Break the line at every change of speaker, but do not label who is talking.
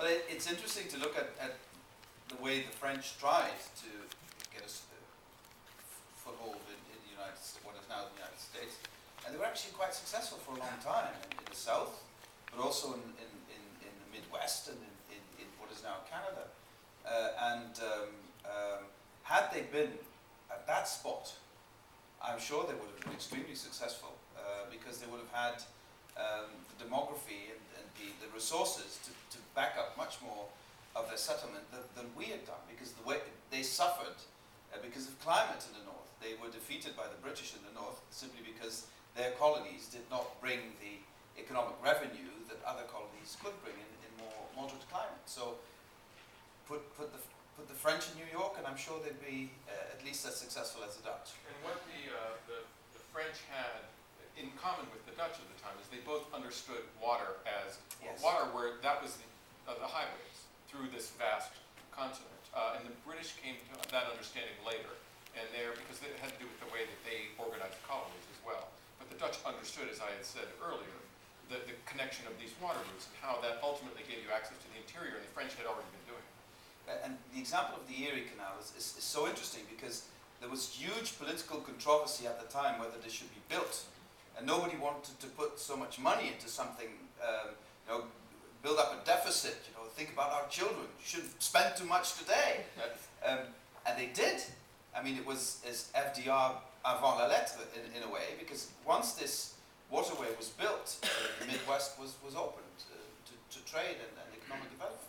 But it's interesting to look at the way the French tried to get a foothold in the what is now the United States, and they were actually quite successful for a long time in the South, but also in the Midwest and in what is now Canada. Had they been at that spot, I'm sure they would have been extremely successful because they would have had the demography and the resources to back up much more of their settlement than we had done, because the way they suffered because of climate in the north. They were defeated by the British in the north simply because their colonies did not bring the economic revenue that other colonies could bring in more moderate climate. So put the French in New York, and I'm sure they'd be at least as successful as the Dutch.
And what the French had in common with the Dutch at the time is they both understood water as water, where that was the highways through this vast continent. And the British came to that understanding later, and because it had to do with the way that they organized colonies as well. But the Dutch understood, as I had said earlier, the connection of these water routes and how that ultimately gave you access to the interior, and the French had already been doing it.
And the example of the Erie Canal is so interesting because there was huge political controversy at the time whether this should be built. And nobody wanted to put so much money into something, build up a deficit, think about our children. You shouldn't spend too much today. And they did. I mean, it was as FDR avant la lettre in a way, because once this waterway was built, the Midwest was opened to trade and economic development.